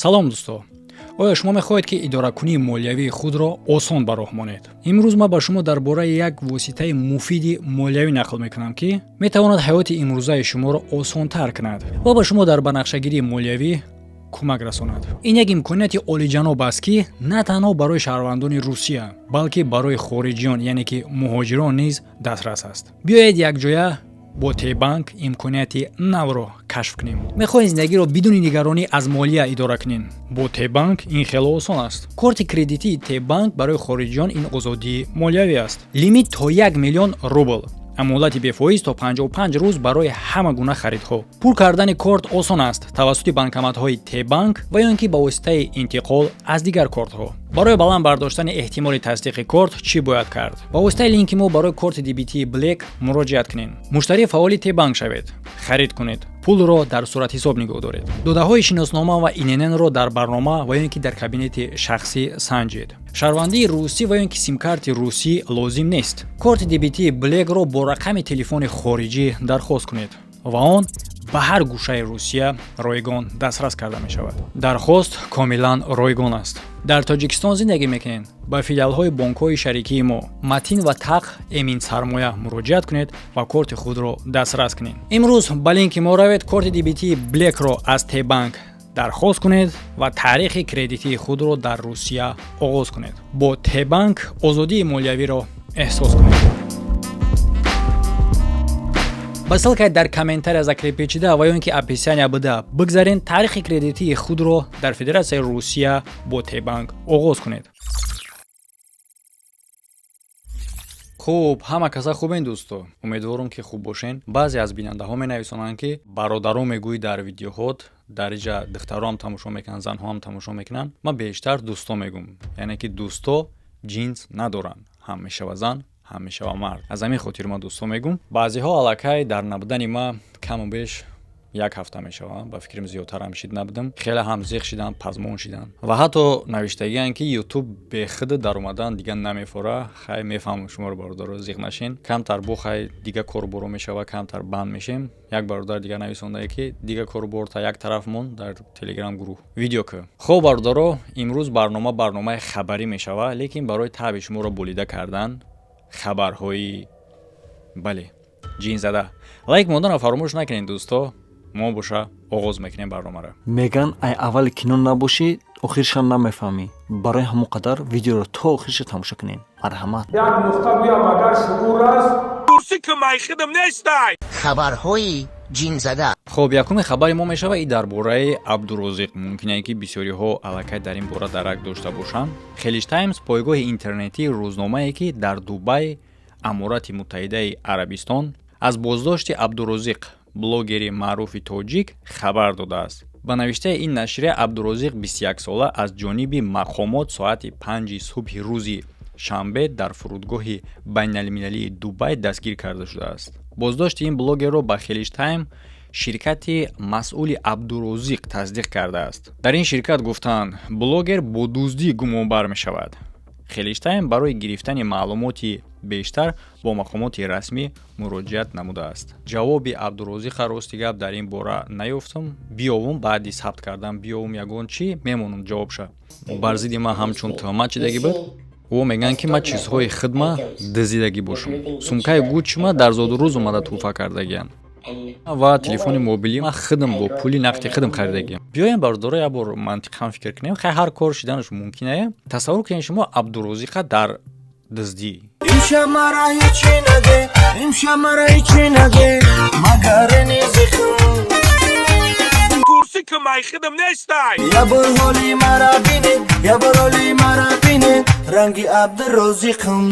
салом дӯсто. оё шумо мехоҳед ки идоракунии молиявии худро осон ба роҳ монед? имрӯз ман ба шумо дар бораи як воситаи муфиди молиявӣ нақл мекунам ки метавонад ҳаёти имрӯзаи шуморо осонтар кунад ва ба шумо дар банақшагирии молиявӣ кӯмак расонад. ин як имконияти олиҷаноб аст ки на танҳо барои шаҳрвандони Русия, балки барои хориҷиён, яъне ки муҳоҷирон низ дастрас аст. биёед якҷоя бо T-банк имконияти навро кашф кунем. мехоҳем зиндагиро бидуни нигаронӣ аз молия идора кунем. бо T-банк ин хеле осон аст. корти кредитии T-банк барои хориҷиён ин озодии молиявӣ аст. лимит то 1 миллион рубл. амолати бефоиз то 55 рӯз барои ҳама гуна харидҳо. пур кардани корт осон аст тавассути банкоматҳои T-банк ва ё ин ки ба воситаи интиқол аз дигар кортҳо. барои баланд бардоштани эҳтимоли тасдиқи корт чӣ бояд кард? ба воситаи линки мо барои корти дебитии Black муроҷиат кунед. муштарии фаъоли T-банк шавед. харид кунед. пулро дар суратҳисоб нигоҳ доред. додаҳои шиноснома ва ИНН-ро дар барнома ва ё ин ки дар кабинети шахсӣ санҷед. шаҳрвандии русӣ ва ё ин ки симкарти русӣ лозим нест. корти дебитии Black-ро бо рақами телефони хориҷӣ дархост кунед ва он ба ҳар гӯшаи Русия ройгон дастрас карда мешавад. дархост комилан ройгон аст. дар Тоҷикистон зиндагӣ мекунед? ба филиалҳои бонкҳои шарикии мо Матин ва Тақ Эмин Сармоя муроҷиат кунед ва корти худро дастрас кунед. имрӯз ба линки мо равед, корти дебитии Black-ро аз T-банк дархост кунед ва таърихи кредитии худро дар Русия оғоз кунед. бо T-банк озодии молиявиро эҳсос кунед. ба ссилкаи дар комментария закрепичида ва ё ин ки описания буда бигзарен таърихи кредитии худро дар Федератсияи Русия бо T-банк оғоз кунед. хуб, ҳама каса хубен дӯсто? умедворам ки хуб бошен. баъзе аз бинандаҳо менависонанд ки бародаро мегӯӣ дар видеоҳот дариҷа духтаро ҳам тамошо мекунанд, занҳо ҳам тамошо мекунанд. ман бештар дӯсто мегӯм, яъне ки дӯсто ҷинс надоранд, ҳам мешава зан, ҳам мешава мард. аз ҳамин хотир ман дӯсто мегӯм. баъзеҳо аллакай дар набудани ма каму беш як ҳафта мешава, ба фикрам зиёдтар ҳам шид набудам. хеле ҳам зиқ шиданд, пазмон шиданд ва ҳатто навиштагиянд ки YouTube бехуда дар омадан дига намефора. хай мефаҳмам шуморо бародаро зиқ нашин. камтар бухай дига корборо мешава, камтар банд мешем. як бародар дига нависондае ки дига корбор та як тараф мон дар Telegram гурӯҳ видео ки. хоб бародаро, имрӯз барномаи хабарӣ мешава, лекин барои таби шуморо болида кардан хабарҳои бале ҷинзада. лайк монданро фаромӯш накунед дӯсто. мо боша оғоз мекунем барномаро. меган ай аввали кино набошӣ охиршам намефаҳмӣ. барои ҳамон қадар видеоро то охирша тамошо кунед. марҳамат. як нуқта гӯям агар шугур аст курсӣ ки майхидам нестай. хабарҳои ҷинзада. хоб, якуми хабари мо мешава и дар бораи Абдурозиқ. мумкине ки бисёриҳо аллакай дар ин бора дарак дошта бошанд. Khaleej Times пойгоҳи интернетии рӯзномае ки дар Дубай, Аморати Муттаҳидаи Арабистон аз боздошти Абдурозиқ, блогери маъруфи тоҷик, хабар додааст. ба навиштаи ин нашрия Абдурозиқ 21 сола аз ҷониби мақомот соати 5 субҳи рӯзи шанбе дар фурудгоҳи байналмилалии Дубай дастгир карда шудааст. боздошти ин блогерро ба Khaleej Times ширкати масъули Абдурозиқ тасдиқ кардааст. дар ин ширкат гуфтанд, блогер бо дуздӣ гумонбар мешавад. Khaleej Times барои гирифтани маълумоти бештар бо мақомоти расмӣ муроҷиат намудааст. ҷавоби Абдурозиқа рости гап дар ин бора наёфтам. биёвум баъди сабт кардан биёвум ягон чӣ мемонам ҷавобша. бар зидди ман ҳамчун тӯҳмат чидагӣ буд. ӯ мегӯянд ки ман чизҳои хидма диздидагӣ бошам. сумкаи Гуччима дар зоду рӯз омада тӯҳфа кардагиям ва телефони мобили ма хидм бо пули нақди хидм харидагиям. биёем бародаро як бор мантиқан фикр кунем. хай ҳар кор шиданаш мумкин ая. тасаввур кунед шумо Абдурозиқа дар диздӣ. имшаб мара ҳечи наде, имшаб мара ҳечи наде, магаре зихм курсӣ ки майхидам нестай. я бор ҳоли мара бине, я бор ҳоли мара бине, ранги Абдурозиқм.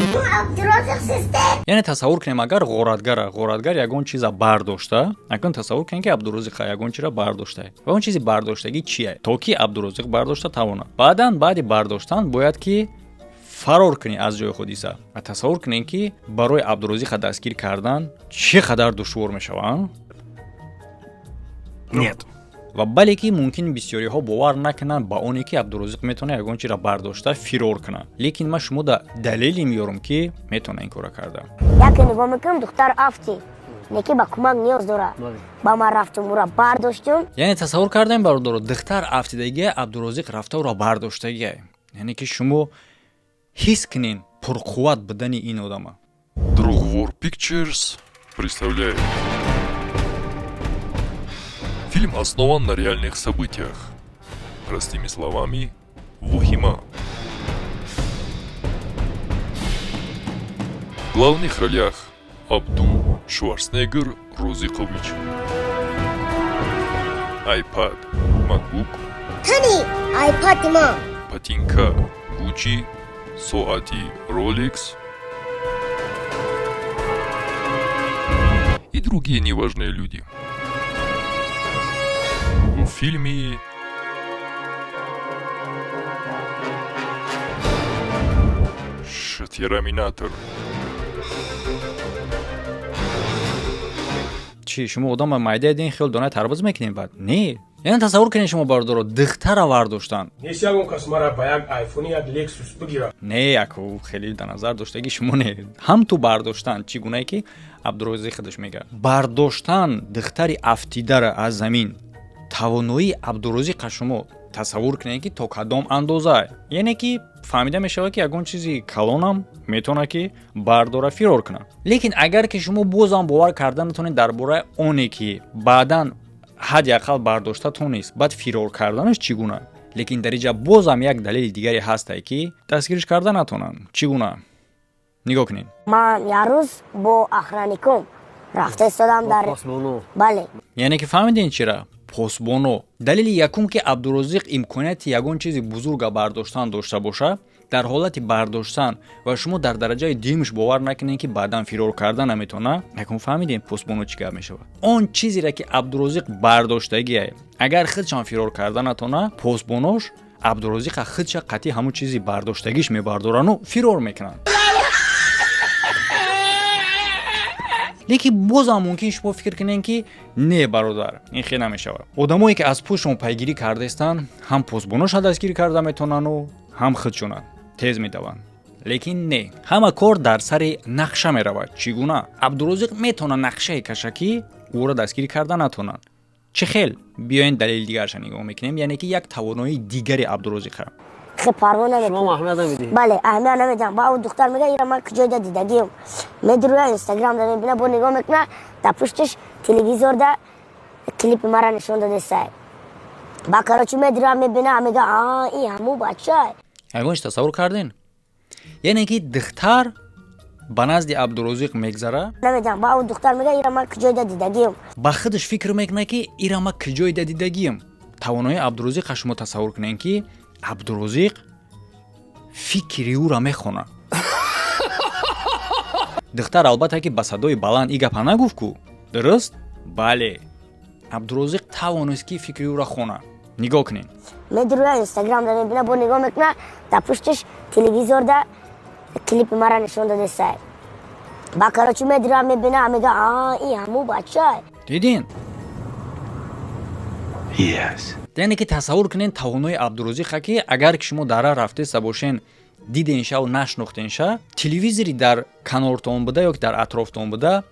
яъне тасаввур кунем агар ғоратгар ягон чиза бардошта, акун тасаввур кунем ки Абдурозиқа ягон чиза бардошта. ва он чизи бардоштагӣ чие? то ки Абдурозиқ бардошта тавонад. баъди бардоштан бояд ки фарор кунӣ аз ҷои ҳодиса. ва тасаввур кунем ки барои Абдурозиқа дастгир кардан чӣ қадар душвор мешавад. нет. ва бале ки мумкин бисёриҳо бовар накунанд ба оне ки Абдурозиқ метавонад ягон чиза бардошта фирор кунад. лекин ман шумо да далеле меёрам ки метавонад ин кора карда. як нигоҳ мекунам духтар Афти یکی با کمک نیاز داره با ما رفتم او را برداشتم. یعنی تصور کردین برادر دختر افتیدگی عبدالرزاق رفته و را برداشتگی. یعنی که شما حس کنین پرقوت بدن این آدم. Другвор Pictures представляет. Фильм основан на реальных событиях. Простыми словами, Вухима. В главных ролях Абдул Шварценеггер Розыкович. iPad MacBook. Тани айпад ма. Ботинка Gucci. Соати Rolex. И другие неважные люди. В фильме Терминатор. چی شما آدم معده دین خیال دانه تربوز میکنین بعد نه. یعنی تصور کنین شما برادر دختر را برداشتن. نیست یکون کس مرا با یک آیفون یک لکسوس بگیره. نه یکو خیلی در نظر داشتگی شما نه. هم تو برداشتن چگونه که عبدالرزاق خودش میگه برداشتن دختری افتیده را از زمین توانایی عبدالرزاق شما تصور کنین که تا کدام اندازه. یعنی که فهمیده میشه که یگان چیزی کلانم میتونه که برداره فرار کنه. لیکن اگر که شما بازم باور کردن نتونید درباره اونی که بعداً حداقل برداشته تو نیست بعد فرار کردنش چگونه. لیکن در اینجا بازم یک دلیل دیگری هست که دستگیرش کردن نتونن. چگونه؟ نگاه کنین. من یه روز با اخرانیکم رفته استادم در پاسبانو. بله. یعنی که فهمیدین چرا؟ پاسبانو. دلیل یکم که عبدالرزاق امکانیت یگان چیزی بزرگ برداشتن داشته باشه در حالت برداشتن و شما در درجه دیمش باور نکنین که بعداً فرار کردن نمیتونه. یکم فهمیدین پاسبانو چیکار میشه؟ اون چیزی را که عبدالرزاق برداشتگیه اگر خودشان فرار کردن نتونه پاسبانوش عبدالرزاق خودش قطعی همون چیزی برداشتگیش میبردارن و فرار میکنن. لیکن بازم ممکن شما فکر کنین که نه برادر این خیلی نمیشه. آدمایی که از پشتشون پیگیری کرده استن هم پاسبانوش دستگیر کرده میتونن و هم خودشون تیز میدون. لیکن نه همه کار در سر نقشه میرود. چگونه؟ عبدالرزاق میتونه نقشه کشه که او را دستگیر کرده نتونن. چه خیل بیاین دلیل دیگرش نگاه میکنیم. یعنی که یک توانایی دیگری عبدالرزاق خیلی پروا نمیکنم. شما اهمیت نمیدی؟ بله اهمیت نمیدم. با اون دختر میگه ایران من کجای دیدگیم میدروه اینستاگرام داره میبینه با نگاه میکنه در پشتش تلویزیون ده کلیپ مرا نشون داده سای با کراچی میدروه میبینه میگه این همون بچه اگرش تصور کردین؟ یعنی که دختر به نزد عبدالرزاق میگذره نمیدم. با اون دختر میگه ایران من کجای دیدگیم با خودش فکر میکنه که ایران من کجای دیدگیم. توانایی عبدالرزاق شما تصور کنین که عبدالرزاق فکری او را میخونه. دختر البته که با صدای بلند این گپ نگفت کو درست؟ بله عبدالرزاق توانست که فکری او را خونه. نگاه کنین. میدروه اینستاگرام داره میبینه با نگاه میکنه در پشتش تلویزیون ده کلیپ مرا نشون داده سای با کراچی میدروه میبینه میگه این همون بچه دیدین؟ یعنی که تصور کنین توانای عبدالرزاق که اگر که شما در رفته سباشین دیدین شه و نشناختین شه تلویزیونی در کنارتون بوده یا در اطرافتون بوده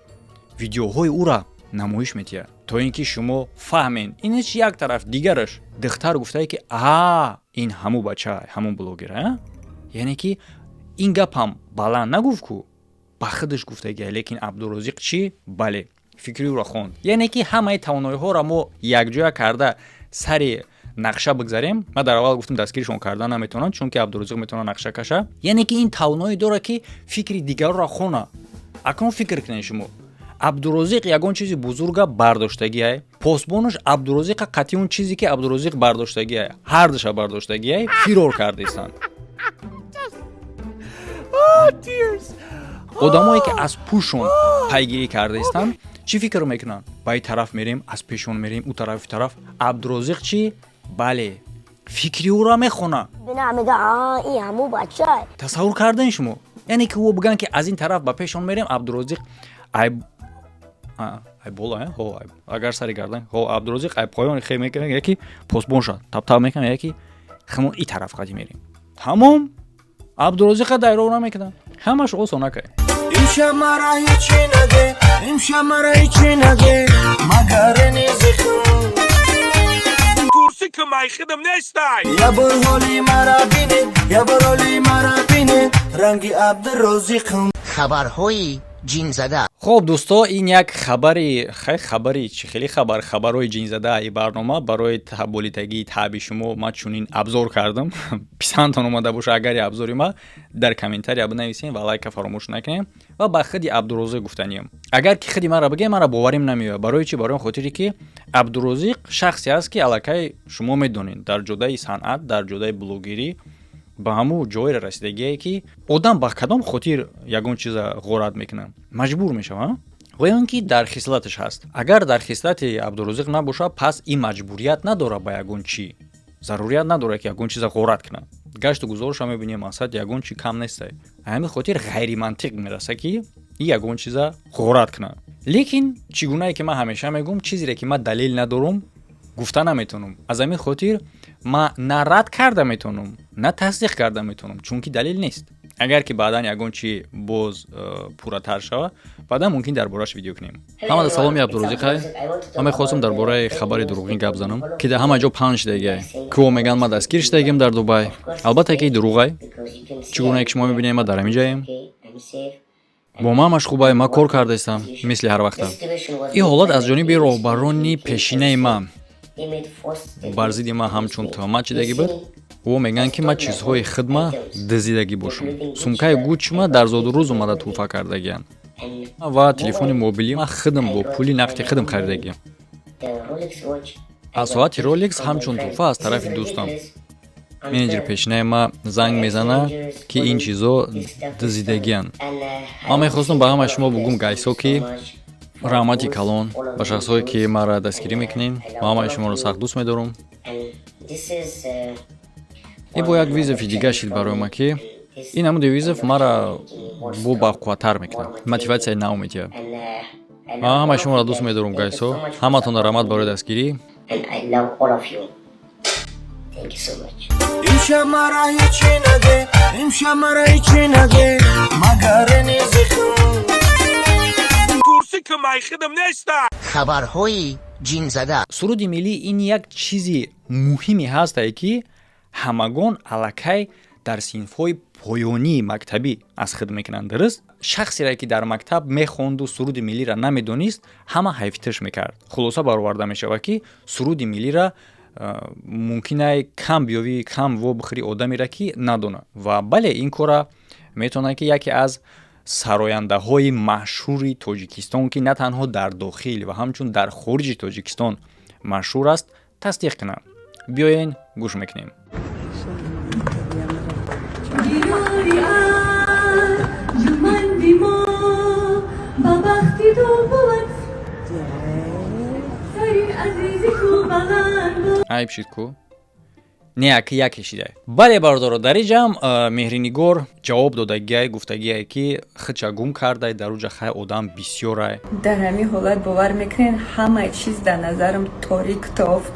ویدیوهای او را نمایش میتیه تا اینکه شما فهمین اینش یک طرف دیگرش دختر گفته که این همون بچه همون بلوگره. یعنی که این گپ هم بلند نگفت کو با خودش گفته که لیکن عبدالرزاق چی؟ بله فکری او را خوند. یعنی که همه توانایی ها را ما یک جا کرده سر نقشه بگذاریم. من در اول گفتم دستگیرشون کردن نمیتونن چون که عبدالرزاق میتونه نقشه کشه. یعنی که این توانایی داره که فکری دیگر را خونه. اکنون فکر کنین شما عبدالرزاق یگان چیزی بزرگ برداشتگیه پاسبانش عبدالرزاق قطعی اون چیزی که عبدالرزاق برداشتگیه هر دش برداشتگیه فرار کرده استن. آدمایی که از پوشون پیگیری کرده استن چی فکر میکنن؟ با این طرف میریم از پیشون میریم اون طرف عبدالرزاق چی؟ بله فکری او را میخونه. بینه میگه این همون بچه تصور کردین شما؟ یعنی که او بگن که از این طرف با پیشون میریم عبدالرزاق ای بالا اگر سری گردن عبدالرزاق ای پایان خیلی میکنه یکی پاسبان شد تاب میکنه یکی همون این طرف قدی میریم تمام عبدالرزاق دایره رو نمیکنن همش اوسونه که امشب مرا هیچی نده امشب مرا هیچی نده مگر نیزخون کرسی که میخیدم نیستای یا بر حالی مرا بینه یا بر حالی مرا بینه رنگی عبدالرازقم خبرهای جین زده. خب دوستا این یک خبری چی خیلی خبرهای جین زده ای برنامه برای تبلیغاتی تابع شما ما چونین ابزار کردم. پسندتون اومده باشه اگر ابزاری ما در کامنتاری بنویسین و لایک فراموش نکنین و با خودی عبدالرازق گفتنیم. اگر کی خودی مرا بگه مرا باوریم نمیاد. برای چی؟ برای خاطری که عبدالرازق شخصی است که الکی شما میدونین در جدای صنعت در جدای بلوگری با همو جای رسیدگی که آدم با کدام خاطر یگون چیز غارت میکنه مجبور میشه و اینکه در خصلتش هست. اگر در خصلت عبدالرازق نباشه پس این مجبوریت نداره با یگون چی ضروریت نداره که یگون چیز غارت کنه. گشت و گذارش هم میبینیم اصلا یگون چی کم نیسته. همین خاطر غیر منطق میرسه که این یگون چیز غارت کنه. لیکن چگونه که من همیشه میگم چیزی را که من دلیل ندارم گفته نمیتونم. از همین خاطر ما نه رد کرده میتونم نه تصدیق کرده میتونم چون که دلیل نیست. اگر که بعدا یگون چی باز پورتر شود بعدا ممکن دربارش ویدیو کنیم. همه سلامی عبدالرازق. من میخواستم درباره خبر دروغین گپ زنم که در همه جا پنج دیگه که میگن ما دستگیر شدیم در دبی. البته که دروغه. چگونه که شما میبینید ما در همینجاییم. با ما مشغوبه ما کار کرده استم مثل هر وقت. این حالت از جانب راهبران پیشینه ما بر ضد ما همچون تهمت شدگی بود. او میگن که ما چیزهای خدمه دزدیدگی باشم. سومکای گوچ ما در زاد روز اومده توفا کردگیان و تلفن موبیلی ما خدم با پولی نقدی خدم خریدگی. از ساعت رولکس همچون توفا از طرف دوستم. منیجر پیشینه ما زنگ میزنه که این چیزا دزدیدگیان. ما میخواستم با همه شما بگم گایسو که رحمتی کلان با شخصهایی که ما را دستگیری میکنین. ما همه شما رو سخت دوست میدارم. این با یک ویزف دیگه شد برای ما که این همون ویزف ما را با قوتر میکنه. موتیواسیون نو میده. ما همه شما را دوست میدارم گایسو. همه تون رحمت برای دستگیری. امشب مرا هیچی نده امشب مرا هیچی نده مگر نیزخون کرسی که میخیدم نیستای خبرهای جین زده. سرود ملی این یک چیزی مهمی هست که همگان الکی در صنف‌های پایانی مکتبی از خدمت میکنن. درست شخصی را که در مکتب میخوند و سرود ملی را نمیدونست همه حیفتش میکرد. خلاصه برآورده میشه که سرود ملی را ممکنه کم بیاوی کم و بخری آدمی را که ندونه و بله این کار میتونه که یکی از سراینده های مشهوری تاجیکستان که نه تنها در داخل و همچون در خارج تاجیکستان مشهور است تصدیق کنه. بیاین گوش میکنیم. عیب شید کو نه که یکیشیده. بله بردارو در جمع مهرینگار جواب دادگی گفتگی که خودشا گم کرده در اوجا خیلی آدم بسیاره. در همین حالت باور میکنین همه چیز در نظرم تاریک تافت.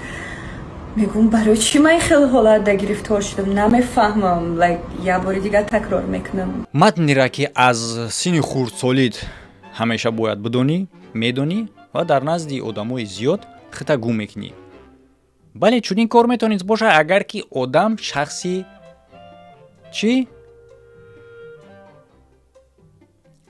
میگم برای چی من خیلی حالت در گرفتار شدم نمیفهمم. یه بار دیگه تکرار میکنم. متنی را که از سن خردسالید همیشه باید بدونی میدونی و در نزد آدمای زیاد خطا گم میکنی. بله چون این کار میتونید باشه اگر که آدم شخصی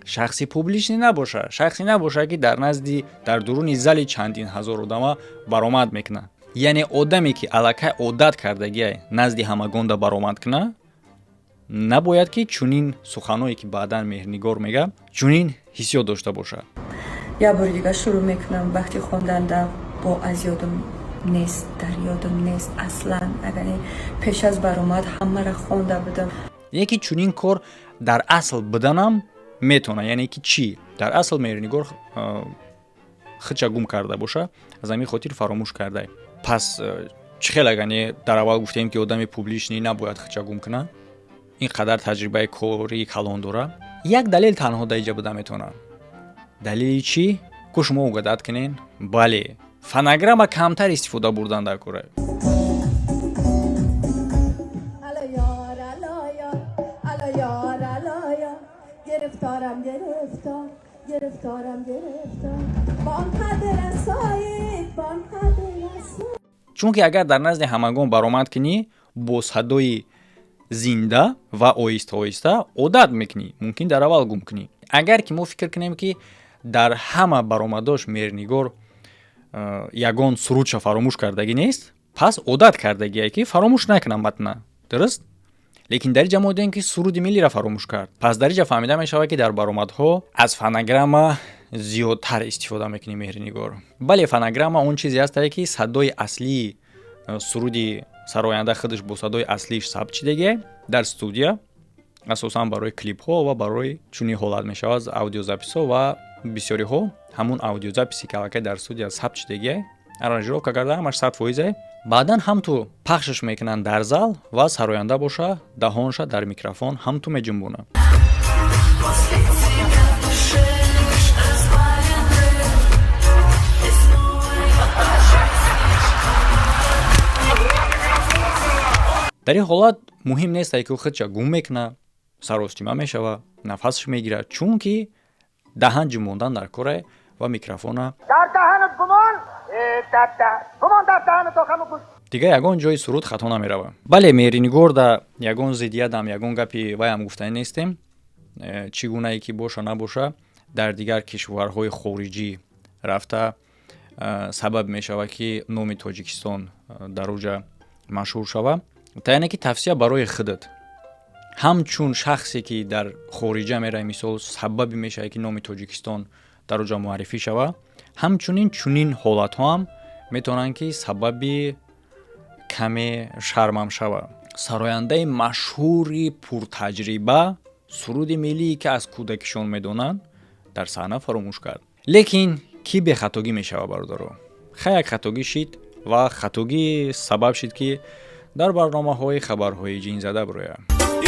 شخصی پوبلیشنی نباشه. شخصی نباشه که در نزدی در درون زل چندین هزار آدم برآمد میکنه. یعنی آدمی که الکی عادت کردگی نزدی همگان دا برآمد کنه نباید که چونین سخنایی که بعداً مهرنگار میگه چونین حسیات داشته باشه. یه بار دیگه شروع میکنم وقتی خوندن با از یادم نیست در یادم نیست اصلا. اگر پیش از برآمد همه را خونده بدم. یکی چونین کار در اصل بدنم میتونه. یعنی که چی در اصل مهرنگار خودشا گم کرده باشه از همین خاطر فراموش کرده. پس چه خیلی اگه در اول گفتیم که آدم پوبلیشنی نباید خودشا گم کنه این قدر تجربه کاری کلان داره. یک دلیل تنها در اینجا بده میتونه. دلیل چی؟ که شما اوگدت کنین. بله فنگرام کمتر استفاده بردن در کاره. گرفتارم بان قدر سایید بان قدر سایید. чунки агар дар назди ҳамагон баромад кунӣ бо садои зинда ва оҳиста оҳиста одат мекунӣ, мумкин дар аввал гум кунӣ. агар ки мо фикр кунем ки дар ҳама баромадош меҳрнигор ягон сурудша фаромӯш кардагӣ нест, пас одат кардагие ки фаромӯш накунам матна, дуруст? лекин дар иҷа мо дидем ки суруди миллиро фаромӯш кард. пас дар иҷа фаҳмида мешавад ки дар баромадҳо аз фонограмма зиёдтар истифода мекунӣ меҳрнигор. бале фонограмма он чизе ҳастае ки садои аслии суруди сароянда худаш бо садои аслииш сабт шидагие дар студия, асосан барои клипҳо ва барои чунин ҳолат мешавад аудиозаписҳо ва бисёриҳо ҳамун аудиозаписи ки аллакай дар студия сабт шидагие аранжировка карда ҳамаш 100%. баъдан ҳам ту пахшаш мекунанд дар зал ва сароянда боша даҳонша дар микрофон ҳам ту меҷунбона. дар ин ҳолат муҳим нестае ки ӯ худша гум мекуна, саростима мешава, нафасаш мегирад, чунки даҳан ҷунбондан дар коре ва микрофона дигар ягон ҷои суруд хато намерава. бале меҳрнигор да ягон зиддиятам ягон гапи вайам гуфтанӣ нестем. чӣ гунае ки боша набоша дар дигар кишварҳои хориҷӣ рафта сабаб мешавад ки номи Тоҷикистон дар оҷа машҳур шава. таъне ки тавсия барои худат ҳамчун шахсе ки дар хориҷа мераи мисол сабаби мешавад ки номи Тоҷикистон дар оҷа муаррифӣ шава, ҳамчунин чунин ҳолатҳо ҳам метавонанд ки сабаби каме шармам шава. сарояндаи машҳури пуртаҷриба суруди миллие ки аз кӯдакишон медонанд дар саҳна фаромӯш кард. лекин ки бехатогӣ мешава бародаро? хай як хатогӣ шид ва хатогӣ сабаб шид ки дар барномаҳои хабарҳои ҷинзада бирояд.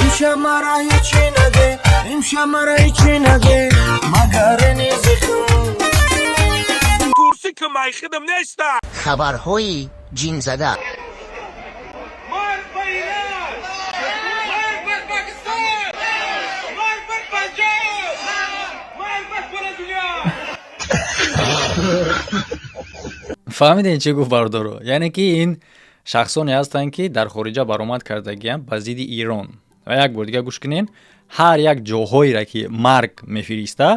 имшаб мара ҳечи наге имшаб мара ҳечи наге магар низихун турси ки майхидам неста خبرهای جین زده. фаҳмиден чӣ гуфт бародаро? яъне ки ин шахсоне ҳастанд ки дар хориҷа баромад кардагиам ба зидди Ирон. ва як бор дига гӯш кунен, ҳар як ҷоҳоеро ки марг мефириста,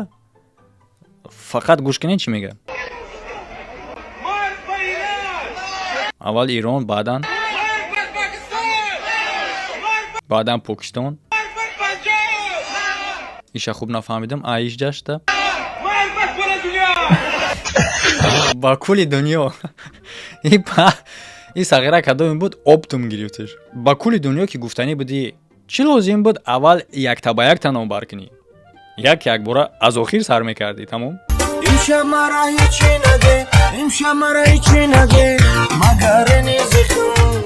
фақат гӯш кунен чӣ мега. аввал Ирон, баъдан Покистон. иша хуб нафаҳмидам, аиш ҷашта. ба кули дунё. ин сағира кадоми буд оптум гирифташ. ба кули дунё ки гуфтанӣ будӣ, чӣ лозим буд аввал якта ба якта ном бар кунӣ? як бора аз охир сар мекардӣ, тамом? имшаб мара ҳечи наге имшаб мара ҳечи наге магар низихун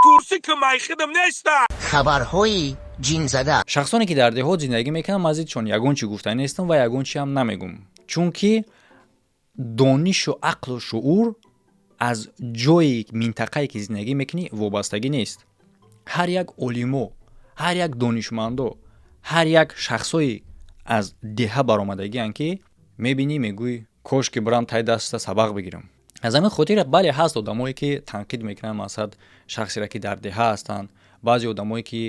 турси ки майхидам неста خبرهای جین زده. шахсоне ки дар деҳот зиндагӣ мекунанд ман зидшон ягон чӣ гуфтанӣ нестам ва ягон чӣ ҳам намегум. чунки донишу ақлу шуур аз ҷои минтақае ки зиндагӣ мекунӣ вобастагӣ нест. ҳар як олимо, ҳар як донишмандо, ҳар як шахсои аз деҳа баромадагианд ки мебинӣ мегӯӣ кош ки бирам тай даста сабақ бигирам. аз ҳамин хотира бале ҳаст одамое ки танқид мекунанд масад шахсеро ки дар деҳа ҳастанд, баъзе одамое ки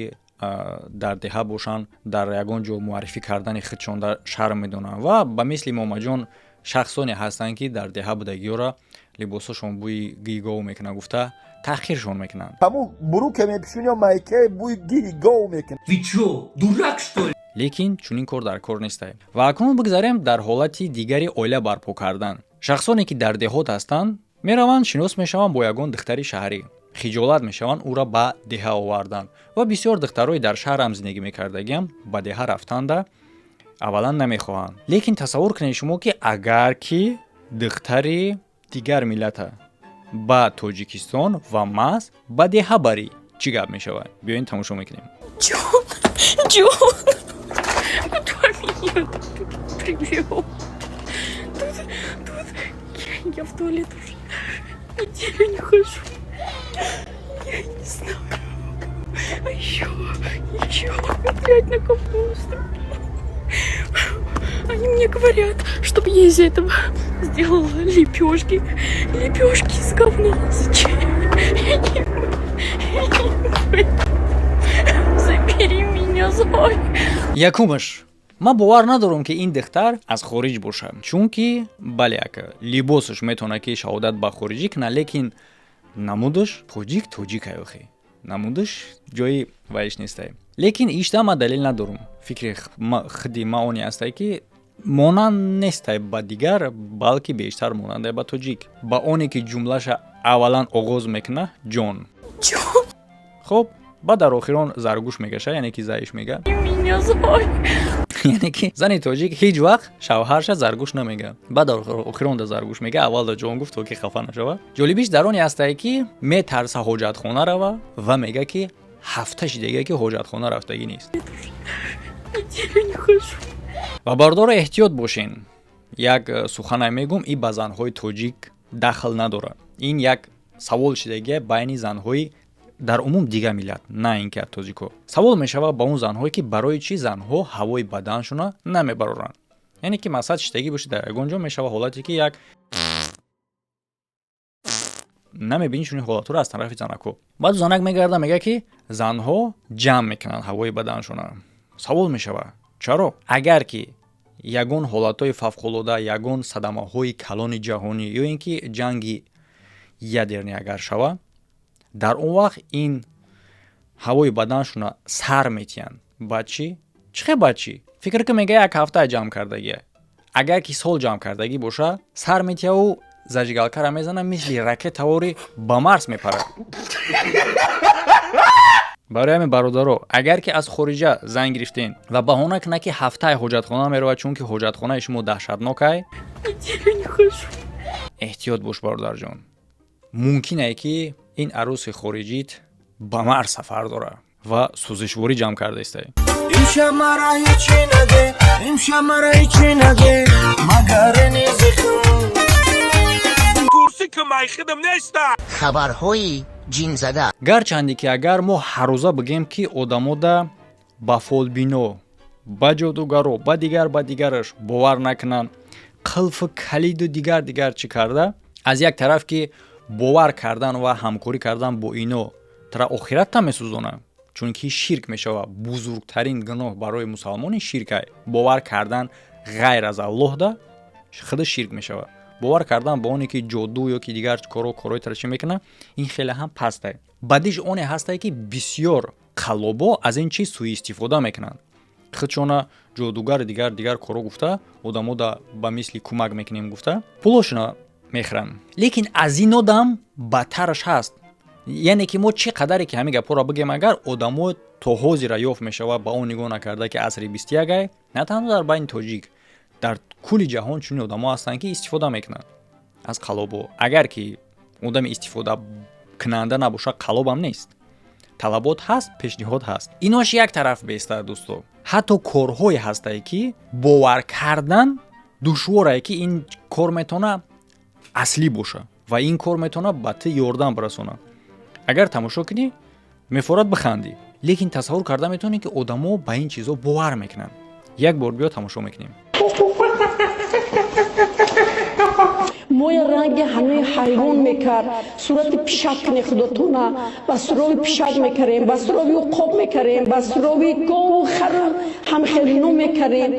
дар деҳа бошанд дар ягон ҷо муаррифӣ кардани худшон дар шарм медонанд ва ба мисли момаҷон шахсоне ҳастанд ки дар деҳа будагиёра либосошон бӯи гиҳгов мекунад гуфта таъхиршон мекунанд. Тому буру ке мепишуни майке бӯи гиҳгов мекунад. Ты чё, дурак что ли? лекин чунин кор дар кор нестае. ва акнун бигзарем дар ҳолати дигари оила барпо кардан. шахсоне ки дар деҳот ҳастанд мераванд шинос мешаванд бо ягон духтари шаҳрӣ, хиҷолат мешаванд ӯро ба деҳа овардан ва бисёр духтарои дар шаҳр ҳам зиндагӣ мекардагиам ба деҳа рафтанда аввалан намехоҳанд. лекин тасаввур кунед шумо ки агар ки духтари дигар миллата ба Тоҷикистон ва маз ба деҳа барӣ, чӣ гап мешавад? биёин тамошо мекунем. Джон, куда меня привел? Тут я в туалет уже неделю не хожу. Я не знаю. А еще опять на капусту. мне говорят, чтобы я из этого сделала лепешки. Лепешки из говна. Зачем? Я не Забери меня, зой. якумаш ман бовар надорам ки ин духтар аз хориҷ боша, чунки бале ака либосаш метавона ки шаҳодат ба хориҷӣ кина, лекин намудаш тоҷик охи намудаш ҷои вайш нестай. лекин ишта ма далел надорам. фикри худи ма оне астае ки монанд нестай ба дигар, балки бештар монанде ба тоҷик, ба оне ки ҷумлаша аввалан оғоз мекуна ҷон. хоб баъд дар охирон заргӯш мегаша, яъне ки заиш мега. Меня зой. яъне ки зани тоҷик ҳеҷ вақт шавҳарша заргӯш намега, баъд дар охирон да заргӯш мега, аввал да ҷон гуфт то ки хафа нашава. ҷолибиш дар оне астае ки метарса ҳоҷатхона рава ва мега ки ҳафташи дега ки ҳоҷатхона рафтагӣ нест. Неделю не хожу. ва бардора эҳтиёт бошен. як суханай мегум, ин ба занҳои тоҷик дахл надорад. ин як савол шидагия байни занҳои дар умум дигар миллат, на ин ки тоҷикҳо. савол мешавад ба он занҳое ки барои чӣ занҳо ҳавои баданшона намебароранд. яъне ки мақсад шидагӣ бошад дар ягон ҷо мешавад ҳолате ки як намебини чунин ҳолатро аз тарафи занакҳо. баъд занак мегарда мега ки занҳо ҷамъ мекунанд ҳавои баданшона. савол мешавад чаро? агар ки ягон ҳолатҳои фавқулода, ягон садамаҳои калони ҷаҳонӣ ё ин ки ҷанги ядерни агар шава, дар он вақт ин ҳавои баданшона сар метиҳанд. ба чӣ? чӣ хел ба чӣ? фикр ки мега як ҳафта ҷамъ кардагия. агар ки сол ҷамъ кардагӣ боша, сар метиҳаву зажигалкара мезана, мисли ракетавори ба марс мепарад. барои ҳамин бародаро, агар ки аз хориҷа занг гирифтен ва баҳона кунад ки ҳафтаи ҳоҷатхона меравад, чунки ҳоҷатхонаи шумо даҳшатнокай, Неделю не хожу. эҳтиёт бош бародарҷон. мумкин ае ки ин арӯси хориҷит ба марс сафар дора ва сӯзишворӣ ҷамъ карда истай. امشب مرا هیچی نده امشب مرا هیچی نده مگر نیزخون کرسی که مایخیدم نیسته خبرهای جین زده. гарчанде ки агар мо ҳаррӯза бигем ки одамода ба фолбино, ба ҷодугаро, ба дигараш бовар накунанд, қилфи калиду дигар чӣ карда, аз як тараф ки бовар кардан ва ҳамкорӣ кардан бо ино тара охиратта месӯзонад, чунки ширк мешавад. бузургтарин гуноҳ барои мусалмони ширкай. бовар кардан ғайр аз аллоҳ да худ ширк мешавад. бовар кардан ба оне ки ҷоду ё ки дигар корои тара чӣ мекунад, ин хеле ҳам пастай. бадиш оне ҳастае ки бисёр қаллобо аз ин чиз сӯистифода мекунанд. худшона ҷодугар дигар коро гуфта, одамо да ба мисли кӯмак мекунем гуфта, пулошона мехӯранд. лекин аз ин одам бадтараш ҳаст. яъне ки мо чӣ қадаре ки ҳамин гапҳоро бигем, агар одамо то ҳозира ёфт мешавад ба он нигоҳ накарда ки асри 21 на танҳо дар байни тоҷик, дар кулли ҷаҳон чунин одамо ҳастанд ки истифода мекунанд аз қалобо. агар ки одами истифода кунанда набоша, қалобам нест. талабот ҳаст, пешниҳод ҳаст. инош як тараф беста дӯсто. ҳатто корҳое ҳастае ки бовар кардан душворае ки ин кор метавона аслӣ боша ва ин кор метавона ба ту ёрдан бирасона. агар тамошо кунӣ мефорад бихандӣ, лекин тасаввур карда метавонӣ ки одамо ба ин чизҳо бовар мекунанд. як бор биё тамошо мекунем. موی رنگ همه حیوان میکرد صورت پیشک کنه خودتونه با سراوی پیشک میکریم با سراوی قاب میکریم با سراوی گاو و خر هم خیلینو میکریم.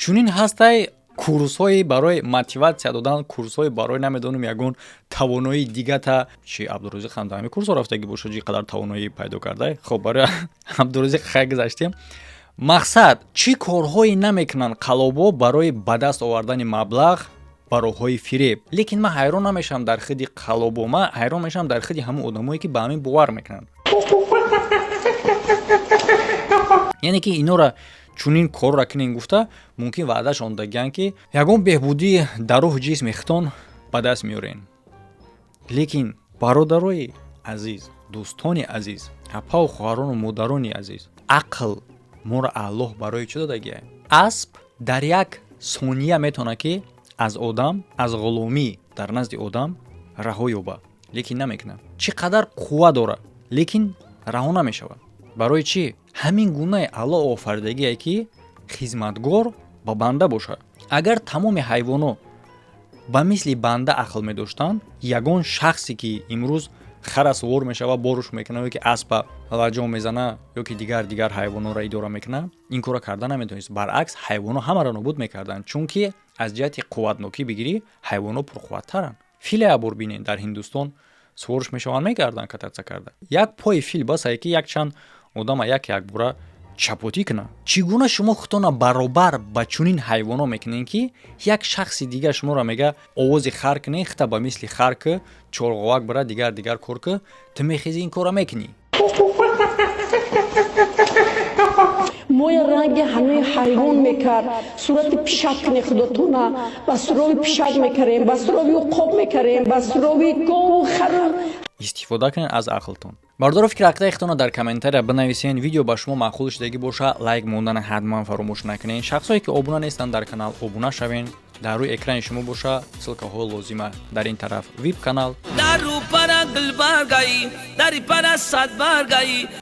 чунин ҳастай курсҳои барои мотиватсия додан, курсҳои барои намедонам ягон тавоноии дигата. чи Абдурозиқ ҳам дар ҳамин курсҳо рафтагӣ бошад, ҷи қадар тавоноӣ пайдо кардай. хоб барои Абдурозиқ хай гузаштем. мақсад чӣ корҳое намекунанд қалобо барои ба даст овардани маблағ ба роҳҳои фиреб. лекин ман ҳайрон намешавам дар худи қалобо, ман ҳайрон мешавам дар худи ҳамон одамое ки ба ҳамин бовар мекунанд. яъне ки инора чунин корро кунен гуфта, мумкин ваъдашон дагиянд ки ягон беҳбудӣ дар рӯҳ ҷисми хитон ба даст меёрен. лекин бародарои азиз, дӯстони азиз, апаву хоҳарону модарони азиз, ақл моро Аллоҳ барои чӣ додагия? асп дар як сония метавона ки аз одам, аз ғуломӣ дар назди одам раҳо ёбад, лекин намекунад. чӣ қадар қувва дорад, лекин раҳо намешавад. барои чӣ ҳамин гунаи аъло офаридагие ки хизматгор ба банда бошад. Агар тамоми ҳайвонот ба мисли банда ақл медоштанд, ягон шахсе ки имрӯз хара сувор мешава, боруш мекуна ё ки аспа лаҷон мезана ё ки дигар ҳайвонотро идора мекуна, ин корро карда наметавонист. Баръакс ҳайвонот ҳамаро нобуд мекарданд, чунки аз ҷиҳати қувватнокӣ бигирӣ ҳайвонот пурқувваттаранд. Фил абор бинед дар Ҳиндустон суворш мешаванд, мекарданд кататса карда. Як пои фил басае ки якчанд одама як бора чапотӣ кунад. Чӣ гуна шумо худтонро баробар ба чунин ҳайвонот мекунед ки як шахси дигар шуморо мега овози хар кунед, хита ба мисли хар ки чорғовак бара дигар кор ки ту мехези ин корро мекунӣ. моя ранги ҳанои ҳайвон мекард, сурати пишак нехудотуна ба сурови пишак мекарем, ба сурови уқоб мекарем, ба сурови гову хару. Истифода кунед аз ақлтон. бардори фикри ҳақиқатонро дар комментария бинависед. Видео ба шумо маъқул шудагӣ боша, лайк мондан ҳатман фаромӯш накунед. шахсое ки обуна нестанд дар канал обуна шавед. дар рӯи экрани шумо боша ссилкаҳои лозима. дар ин тараф вип канал,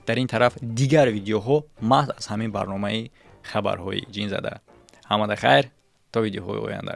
дар ин тараф дигар видеоҳо маҳз аз ҳамин барномаи хабарҳои ҷинзада. ҳамада хайр, то видеоҳои оянда.